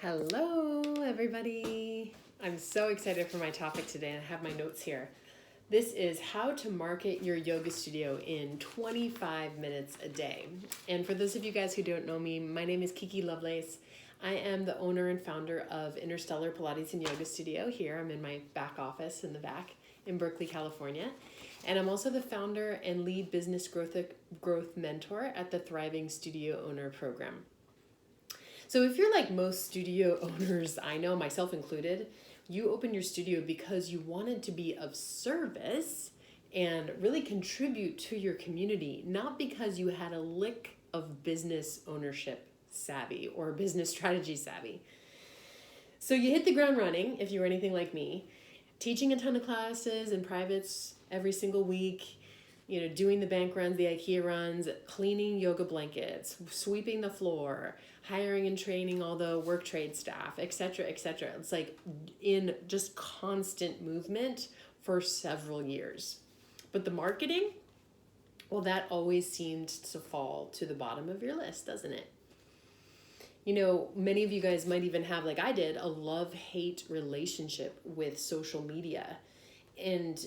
Hello, everybody. I'm so excited for my topic today, and I have my notes here. This is how to market your yoga studio in 25 minutes a day. And for those of you guys who don't know me, my name is Kiki Lovelace. I am the owner and founder of Interstellar Pilates and Yoga Studio here. I'm in my back office in the back in Berkeley, California. And I'm also the founder and lead business growth mentor at the Thriving Studio Owner Program. So if you're like most studio owners I know, myself included, you opened your studio because you wanted to be of service and really contribute to your community, not because you had a lick of business ownership savvy or business strategy savvy. So you hit the ground running if you were anything like me, teaching a ton of classes and privates every single week, doing the bank runs, the IKEA runs, cleaning yoga blankets, sweeping the floor, hiring and training all the work trade staff, etc., etc. It's like in just constant movement for several years. But the marketing, well, that always seemed to fall to the bottom of your list, doesn't it? Many of you guys might even have, like I did, a love-hate relationship with social media. And,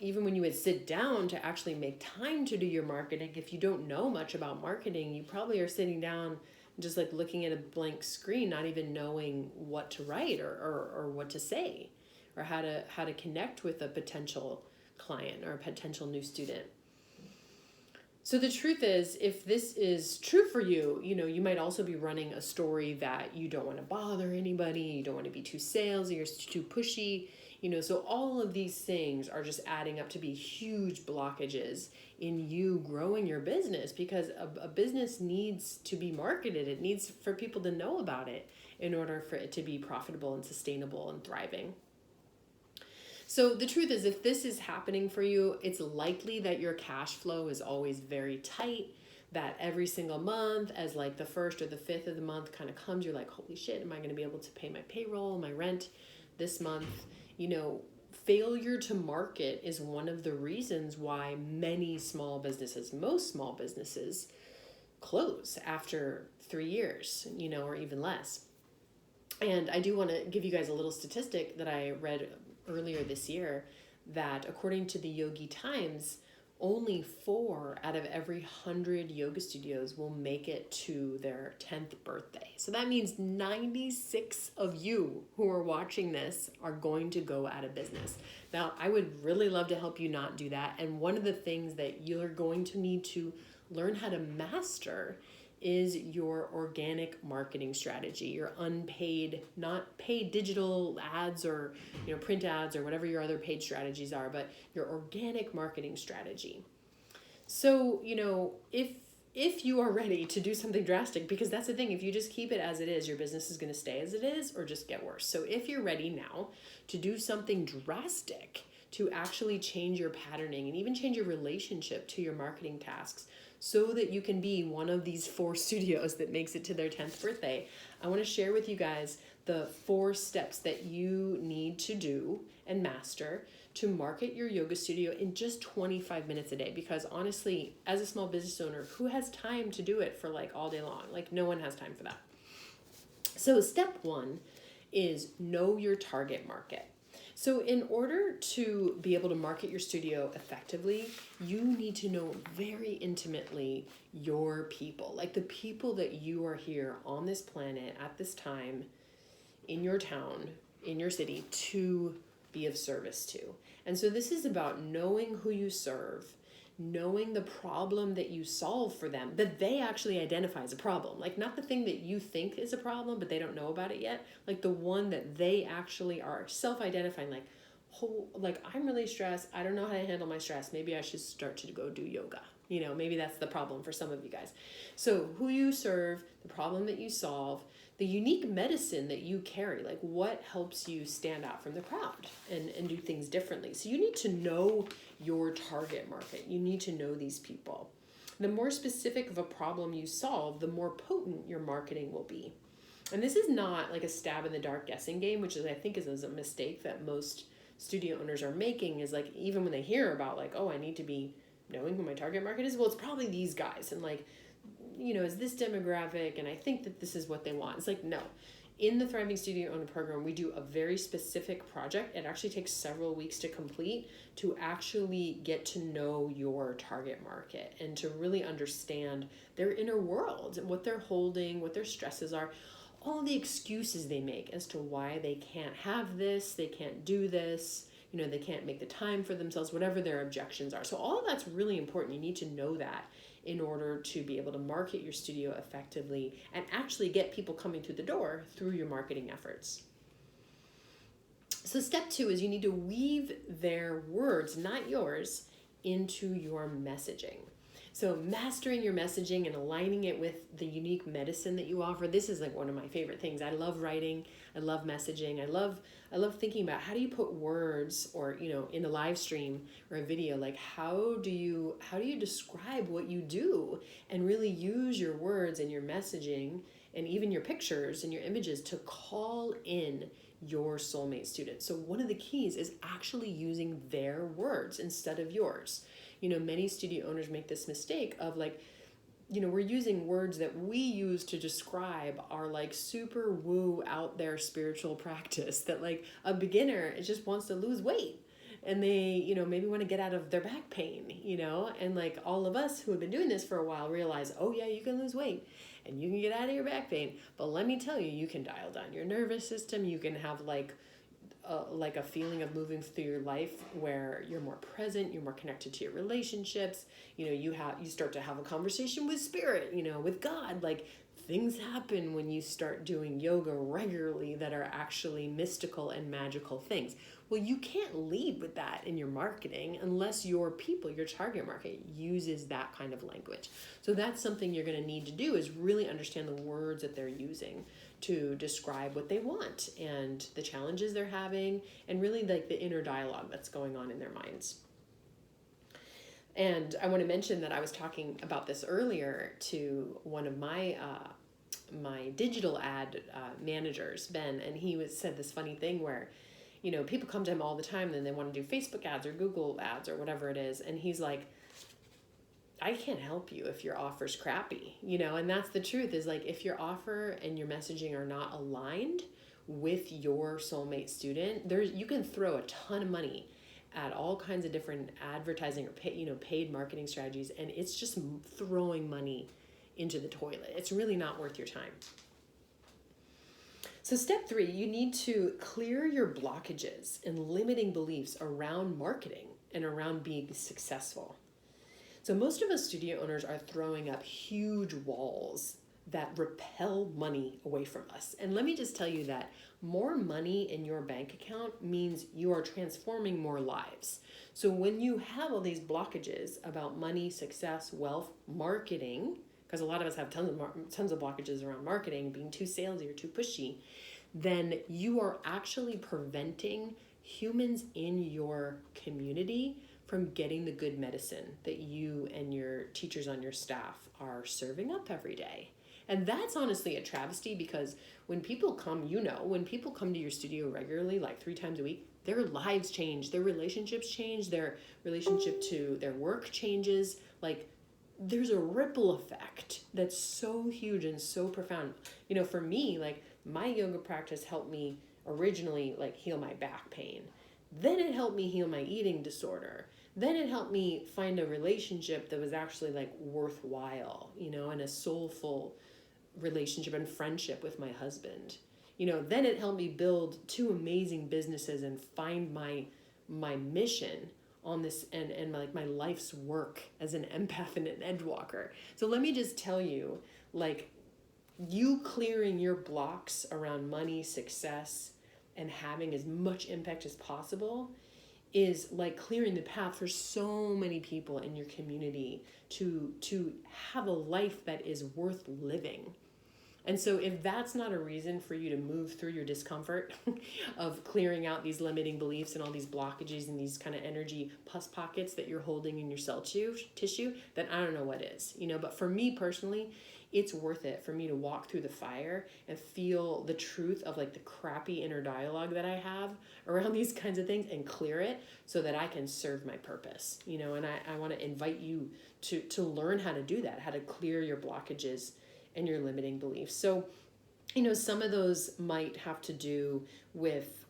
even when you would sit down to actually make time to do your marketing, if you don't know much about marketing, you probably are sitting down just like looking at a blank screen, not even knowing what to write or what to say or how to connect with a potential client or a potential new student. So the truth is, if this is true for you, you might also be running a story that you don't want to bother anybody, you don't want to be too salesy or too pushy, so all of these things are just adding up to be huge blockages in you growing your business, because a business needs to be marketed. It needs for people to know about it in order for it to be profitable and sustainable and thriving. So the truth is, if this is happening for you, it's likely that your cash flow is always very tight, that every single month, as like the first or the fifth of the month kind of comes, you're like, holy shit, am I going to be able to pay my payroll, my rent this month? Failure to market is one of the reasons why many small businesses, most small businesses, close after 3 years, or even less. And I do want to give you guys a little statistic that I read earlier this year, that according to the Yogi Times, only 4 out of every 100 yoga studios will make it to their 10th birthday. So that means 96 of you who are watching this are going to go out of business. Now, I would really love to help you not do that. And one of the things that you're going to need to learn how to master is your organic marketing strategy, your unpaid, not paid digital ads or print ads or whatever your other paid strategies are, but your organic marketing strategy. So, if you are ready to do something drastic, because that's the thing, if you just keep it as it is, your business is going to stay as it is or just get worse. So if you're ready now to do something drastic, to actually change your patterning and even change your relationship to your marketing tasks so that you can be one of these 4 studios that makes it to their 10th birthday, I want to share with you guys the 4 steps that you need to do and master to market your yoga studio in just 25 minutes a day. Because honestly, as a small business owner, who has time to do it for like all day long? Like no one has time for that. So step 1 is know your target market. So in order to be able to market your studio effectively, you need to know very intimately your people, like the people that you are here on this planet at this time, in your town, in your city, to be of service to. And so this is about knowing who you serve, knowing the problem that you solve for them, that they actually identify as a problem. Like not the thing that you think is a problem, but they don't know about it yet. Like the one that they actually are self-identifying, like, oh, like I'm really stressed. I don't know how to handle my stress. Maybe I should start to go do yoga. Maybe that's the problem for some of you guys. So who you serve, the problem that you solve, the unique medicine that you carry, like what helps you stand out from the crowd and do things differently. So you need to know your target market. You need to know these people. The more specific of a problem you solve, the more potent your marketing will be. And this is not like a stab in the dark guessing game, which is, I think, is a mistake that most studio owners are making, is like, even when they hear about like, oh, I need to be knowing who my target market is, well, it's probably these guys. And like, is this demographic? And I think that this is what they want. It's like, no, In the Thriving Studio Owner program, we do a very specific project. It actually takes several weeks to complete to actually get to know your target market and to really understand their inner world and what they're holding, what their stresses are, all the excuses they make as to why they can't have this, they can't do this, they can't make the time for themselves, whatever their objections are. So all of that's really important. You need to know that in order to be able to market your studio effectively and actually get people coming through the door through your marketing efforts. So step 2 is you need to weave their words, not yours, into your messaging. So mastering your messaging and aligning it with the unique medicine that you offer. This is like one of my favorite things. I love writing. I love messaging. I love thinking about how do you put words, or in a live stream or a video, like how do you describe what you do and really use your words and your messaging and even your pictures and your images to call in your soulmate student. So one of the keys is actually using their words instead of yours. Many studio owners make this mistake of we're using words that we use to describe our super woo out there spiritual practice that a beginner just wants to lose weight and they, maybe want to get out of their back pain, and all of us who have been doing this for a while realize, oh yeah, you can lose weight and you can get out of your back pain. But let me tell you, you can dial down your nervous system. You can have a feeling of moving through your life where you're more present, you're more connected to your relationships, you start to have a conversation with spirit, with God. Things happen when you start doing yoga regularly that are actually mystical and magical things. Well, you can't lead with that in your marketing unless your people, your target market, uses that kind of language. So that's something you're going to need to do, is really understand the words that they're using to describe what they want and the challenges they're having, and really the inner dialogue that's going on in their minds. And I want to mention that I was talking about this earlier to one of my digital ad managers, Ben, and he said this funny thing where, people come to him all the time and they want to do Facebook ads or Google ads or whatever it is, and he's like, I can't help you if your offer's crappy, and that's the truth, is if your offer and your messaging are not aligned with your soulmate student, you can throw a ton of money at all kinds of different advertising or paid marketing strategies, and it's just throwing money into the toilet. It's really not worth your time. So step 3, you need to clear your blockages and limiting beliefs around marketing and around being successful. So most of us studio owners are throwing up huge walls that repel money away from us. And let me just tell you that more money in your bank account means you are transforming more lives. So when you have all these blockages about money, success, wealth, marketing, because a lot of us have tons of blockages around marketing, being too salesy or too pushy, then you are actually preventing humans in your community from getting the good medicine that you and your teachers on your staff are serving up every day. And that's honestly a travesty, because when people come, when people come to your studio regularly, 3 times a week, their lives change, their relationships change, their relationship to their work changes. There's a ripple effect that's so huge and so profound. For me, my yoga practice helped me originally heal my back pain. Then it helped me heal my eating disorder. Then it helped me find a relationship that was actually worthwhile, and a soulful relationship and friendship with my husband. Then it helped me build 2 amazing businesses and find my mission on this and my life's work as an empath and an edge walker. So let me just tell you, you clearing your blocks around money, success, and having as much impact as possible is clearing the path for so many people in your community to have a life that is worth living. And so if that's not a reason for you to move through your discomfort of clearing out these limiting beliefs and all these blockages and these kind of energy pus pockets that you're holding in your cell tissue, then I don't know what is, But for me personally, it's worth it for me to walk through the fire and feel the truth of the crappy inner dialogue that I have around these kinds of things and clear it so that I can serve my purpose, and I want to invite you to learn how to do that, how to clear your blockages and your limiting beliefs. So Some of those might have to do with,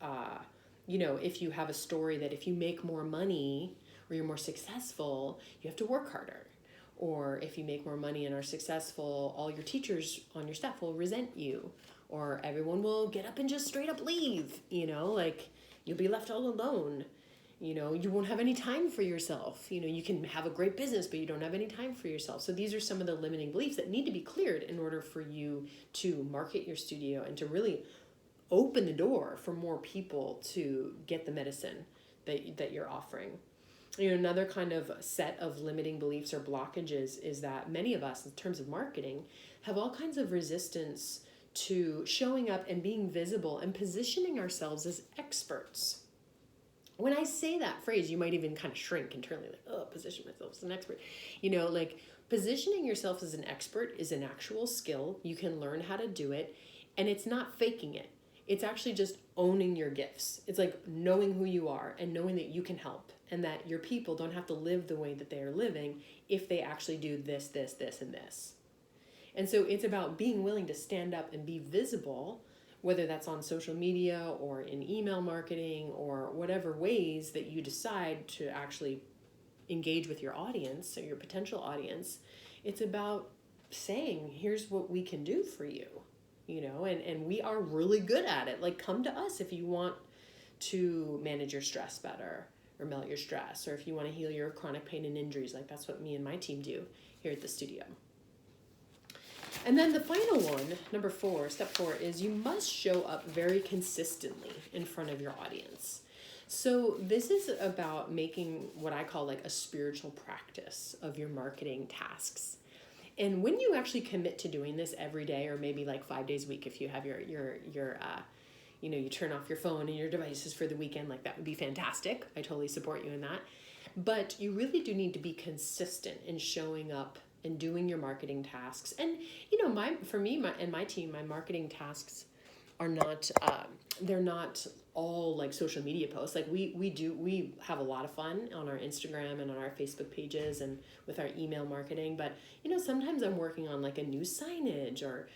if you have a story that if you make more money or you're more successful, you have to work harder. Or if you make more money and are successful, all your teachers on your staff will resent you. Or everyone will get up and just straight up leave, like you'll be left all alone. You won't have any time for yourself. You can have a great business, but you don't have any time for yourself. So these are some of the limiting beliefs that need to be cleared in order for you to market your studio and to really open the door for more people to get the medicine that you're offering. Another kind of set of limiting beliefs or blockages is that many of us, in terms of marketing, have all kinds of resistance to showing up and being visible and positioning ourselves as experts. When I say that phrase, you might even kind of shrink internally, like, oh, position myself as an expert. Like positioning yourself as an expert is an actual skill. You can learn how to do it, and it's not faking it. It's actually just owning your gifts. It's like knowing who you are and knowing that you can help and that your people don't have to live the way that they are living if they actually do this, this, this, and this. And so it's about being willing to stand up and be visible, whether that's on social media or in email marketing or whatever ways that you decide to actually engage with your audience or your potential audience. It's about saying, here's what we can do for you, and we are really good at it. Like, come to us if you want to manage your stress better or melt your stress, or if you want to heal your chronic pain and injuries. Like, that's what me and my team do here at the studio. And then the final one, number 4, step 4, is you must show up very consistently in front of your audience. So this is about making what I call like a spiritual practice of your marketing tasks. And when you actually commit to doing this every day, or maybe like 5 days a week, if you have you turn off your phone and your devices for the weekend, like that would be fantastic. I totally support you in that. But you really do need to be consistent in showing up and doing your marketing tasks. And for me and my team, my marketing tasks are not they're not all like social media posts. Like we have a lot of fun on our Instagram and on our Facebook pages and with our email marketing, but sometimes I'm working on like a new signage, or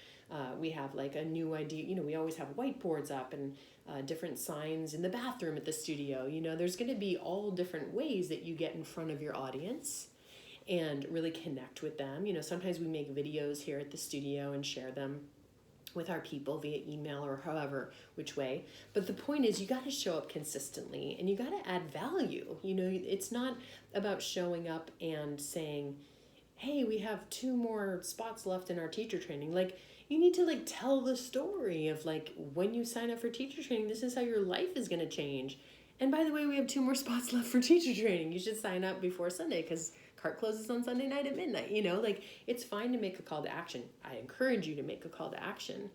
we have like a new idea. We always have whiteboards up and different signs in the bathroom at the studio. There's going to be all different ways that you get in front of your audience and really connect with them. Sometimes we make videos here at the studio and share them with our people via email or however, which way. But the point is, you got to show up consistently and you got to add value. It's not about showing up and saying, hey, we have 2 more spots left in our teacher training. Like, you need to like tell the story of like, when you sign up for teacher training, this is how your life is going to change. And by the way, we have 2 more spots left for teacher training. You should sign up before Sunday because cart closes on Sunday night at midnight. Like, it's fine to make a call to action. I encourage you to make a call to action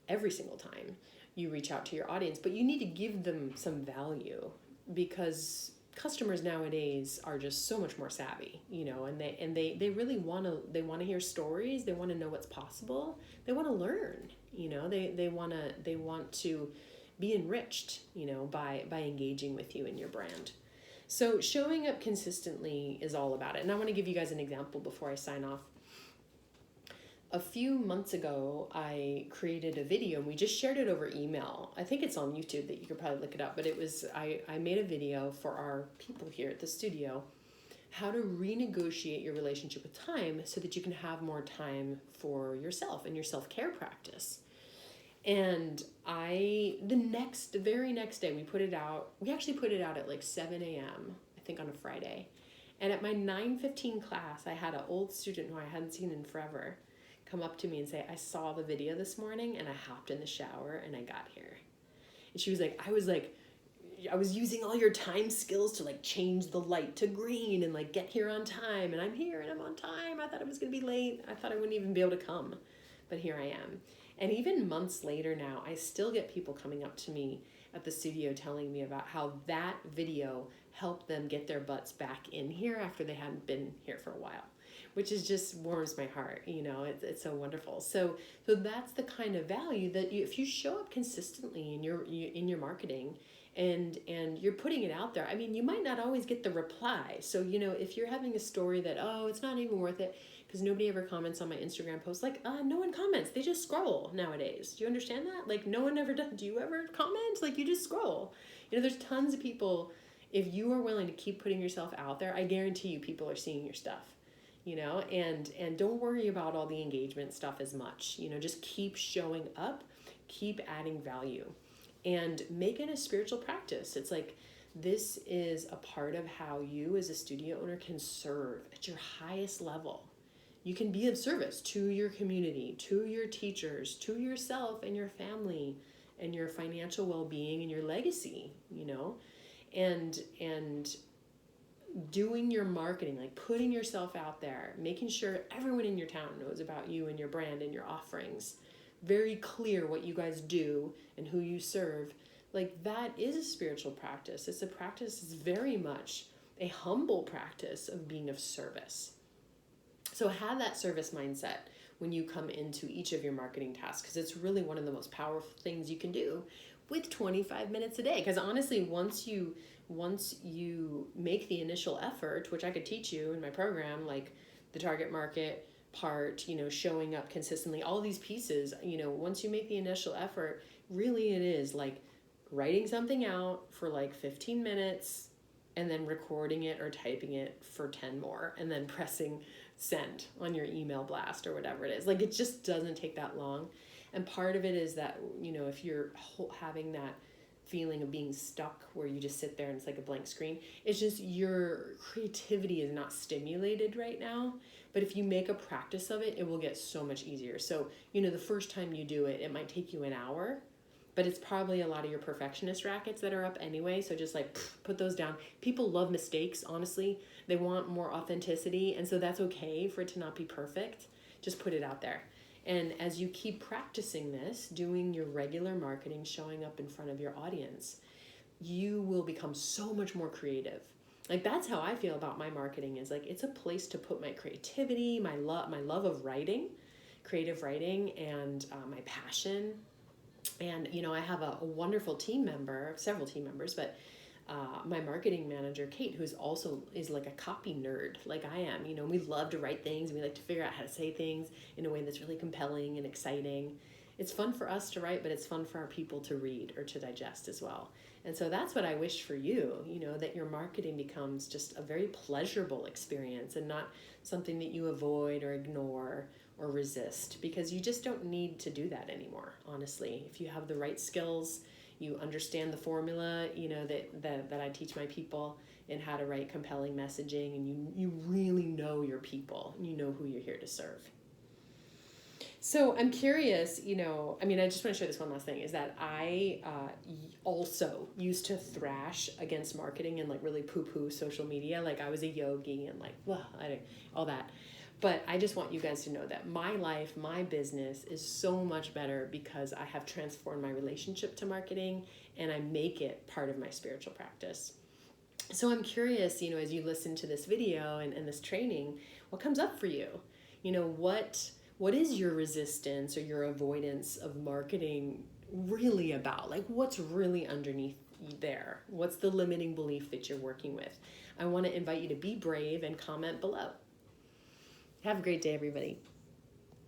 every single time you reach out to your audience, but you need to give them some value, because customers nowadays are just so much more savvy, and they really want to hear stories. They want to know what's possible. They want to learn, they want to be enriched, by engaging with you and your brand. So showing up consistently is all about it. And I want to give you guys an example before I sign off. A few months ago, I created a video and we just shared it over email. I think it's on YouTube that you could probably look it up, but I made a video for our people here at the studio, how to renegotiate your relationship with time so that you can have more time for yourself and your self-care practice. And the very next day, we put it out. We actually put it out at like 7 a.m., I think on a Friday. And at my 9:15 class, I had an old student who I hadn't seen in forever come up to me and say, I saw the video this morning and I hopped in the shower and I got here. And she was like, I was using all your time skills to like change the light to green and like get here on time. And I'm here and I'm on time. I thought I was going to be late. I thought I wouldn't even be able to come. But here I am. And even months later now, I still get people coming up to me at the studio telling me about how that video helped them get their butts back in here after they hadn't been here for a while, which is just warms my heart. It's so wonderful. So that's the kind of value that if you show up consistently in your marketing and you're putting it out there. I mean, you might not always get the reply. So, if you're having a story that, oh, it's not even worth it, because nobody ever comments on my Instagram post. Like, no one comments. They just scroll nowadays. Do you understand that? Like, no one ever does. Do you ever comment? Like, you just scroll. There's tons of people. If you are willing to keep putting yourself out there, I guarantee you people are seeing your stuff. And don't worry about all the engagement stuff as much. Just keep showing up, keep adding value, and make it a spiritual practice. It's like, this is a part of how you as a studio owner can serve at your highest level. You can be of service to your community, to your teachers, to yourself and your family, and your financial well-being and your legacy, and doing your marketing, like putting yourself out there, making sure everyone in your town knows about you and your brand and your offerings, very clear what you guys do and who you serve. Like, that is a spiritual practice. It's a practice, it's very much a humble practice of being of service. So have that service mindset when you come into each of your marketing tasks, because it's really one of the most powerful things you can do with 25 minutes a day. Because honestly, once you make the initial effort, which I could teach you in my program, like the target market part, showing up consistently, all these pieces, once you make the initial effort, really it is like writing something out for like 15 minutes and then recording it or typing it for 10 more and then pressing send on your email blast or whatever it is. Like, it just doesn't take that long. And part of it is that, if you're having that feeling of being stuck where you just sit there and it's like a blank screen, it's just your creativity is not stimulated right now. But if you make a practice of it, it will get so much easier. So, the first time you do it, it might take you an hour, but it's probably a lot of your perfectionist rackets that are up anyway. So just like put those down. People love mistakes, honestly. They want more authenticity. And so that's okay for it to not be perfect. Just put it out there. And as you keep practicing this, doing your regular marketing, showing up in front of your audience, you will become so much more creative. Like, that's how I feel about my marketing, is like, it's a place to put my creativity, my love of writing, creative writing, and my passion. And, I have a wonderful team member, several team members, but my marketing manager, Kate, who's also is like a copy nerd like I am. We love to write things. We like to figure out how to say things in a way that's really compelling and exciting. It's fun for us to write, but it's fun for our people to read or to digest as well. And so that's what I wish for you, that your marketing becomes just a very pleasurable experience and not something that you avoid or ignore or resist, because you just don't need to do that anymore, honestly. If you have the right skills, you understand the formula, that I teach my people in how to write compelling messaging, and you really know your people, and you know who you're here to serve. So I'm curious, I just want to share this one last thing, is that I also used to thrash against marketing and like really poo-poo social media. Like, I was a yogi and like, all that. But I just want you guys to know that my life, my business is so much better because I have transformed my relationship to marketing and I make it part of my spiritual practice. So I'm curious, as you listen to this video and this training, what comes up for you? What is your resistance or your avoidance of marketing really about? Like, what's really underneath there? What's the limiting belief that you're working with? I want to invite you to be brave and comment below. Have a great day, everybody.